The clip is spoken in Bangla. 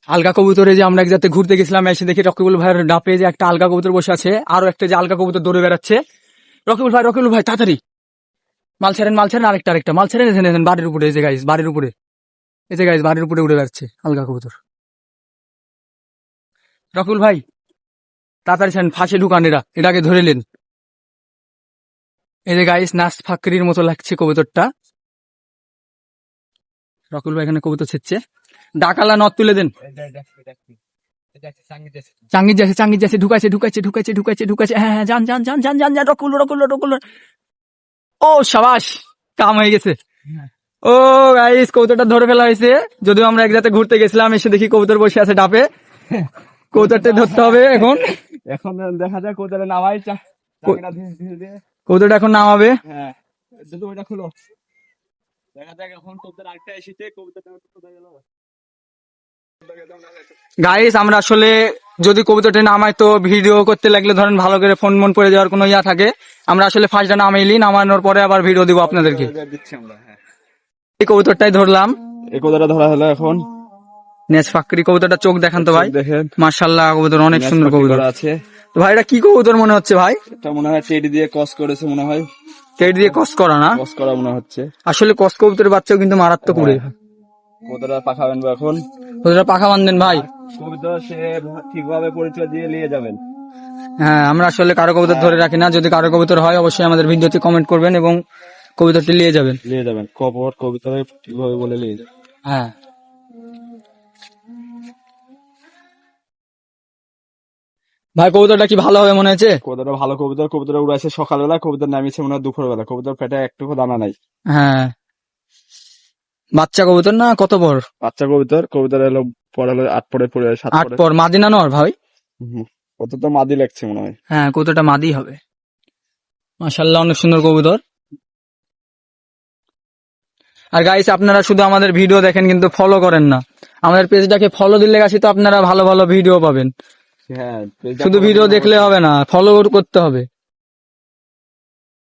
আলগা কবুতরে যে আমরা এক জায়গাতে ঘুরতে গেছিলাম, এসে দেখি রকিবুল ভাইয়ের ডাপে যে একটা আলগা কবুতর বসে আছে, আরো একটা যে আলগা কবুতর দৌড়ে বেড়াচ্ছে। রকিবুল ভাই তাড়াতাড়ি মাল ছাড়েন, আরেকটা মাল ছাড়েন, এসে বাড়ির উপরে, এই যে গাইস বাড়ির উপরে, এই যে গাইস বাড়ির উপরে উড়ে বেড়াচ্ছে আলগা কবুতর। রকিবুল ভাই তাড়াতাড়ি ছাড়েন, ফাঁসে ঢুকান এটাকে ধরে নেন। এই যে গাইস নাস ফাকরির মতো লাগছে কবুতরটা। রকিবুল ভাই এখানে কবুতর ছেড়ছে, ডাকালা নথ তুলে দেন। চাঙ্গির যাচ্ছে, ঢুকাইছে। হ্যাঁ যান রকুল। ও সাবাস, কাম হয়ে গেছে। ও গাইস কবুতরটা ধরে ফেলা হয়েছে। যদিও আমরা এক জায়গাতে ঘুরতে গেছিলাম, এসে দেখি কবুতর বসে আছে ডাপে। কবুতরটা ধরতে হবে এখন। এখন দেখা যায় কোথায় নামাই কবুতরটা এখন নামাবে। হ্যাঁ ওইটা খুলো, দেখা যাক এখন কবুতর আরেকটা এসেছে, কবুতরটা কোথায় গেল। গাইস আমরা আসলে যদি কবুতরটা নামাই তো ভিডিও করতে লাগলে ধরেন ভালো করে ফোন মন পড়ে যাওয়ার কোনো ইয়া থাকে। আমরা আসলে ফার্স্টটা নামাইলি, নামানোর পরে আবার ভিডিও দিব আপনাদেরকে। দিচ্ছি আমরা। হ্যাঁ এই কবুতরটাই ধরলাম, এই কবুতরটা ধরা হলো এখন। নেস ফাকরি কবুতরটা চোখ দেখান তো ভাই, দেখেন মাশাআল্লাহ কবুতর অনেক সুন্দর কবুতর আছে। তো ভাই এটা কি কবুতর মনে হচ্ছে ভাই? এটা মনে হয় টেডি দিয়ে ক্রস করেছে, মনে হয় টেট দিয়ে কস করা না, ক্রস করা মনে হচ্ছে। আসলে কস কবুতরের বাচ্চাও কিন্তু মারাত্মক উড়ে। কবুতরটা পাখা বানবো এখন। কবুতরটা পাখা বাঁধেন ভাই। কবুতর সে ঠিকভাবে পরিচয় দিয়ে নিয়ে যাবেন। হ্যাঁ আমরা আসলে কারো কবুতর ধরে রাখি না, যদি কারো কবুতর হয় অবশ্যই আমাদের ভিডিওতে কমেন্ট করবেন এবং কবুতরটি নিয়ে যাবেন। কবুতর ঠিকভাবে বলে নিয়ে যাবেন। হ্যাঁ ভাই কবুতরটা কি ভালো হবে মনে হচ্ছে? কবুতরটা ভালো কবুতর, কবুতর উড়াইছে সকালবেলা, কবুতর নামিয়েছে মনে হয় দুপুরবেলা। কবুতর পেটে একটুকু দানা নাই। হ্যাঁ বাচ্চা কবুতর না, কত বড় বাচ্চা কবুতর, কবুতর এলো পরে হলো 8 পরে 7 8 পরে। পর মাদি না নর ভাই? কত তো মাদি লাগছে মনে হয়। হ্যাঁ কবুতরটা মাদি হবে। মাশাআল্লাহ অনেক সুন্দর কবুতর। আর গাইস আপনারা শুধু আমাদের ভিডিও দেখেন কিন্তু ফলো করেন না, আমাদের পেজটাকে ফলো দিলে গাছি তো আপনারা ভালো ভালো ভিডিও পাবেন। হ্যাঁ শুধু ভিডিও দেখলে হবে না, ফলো করতে হবে।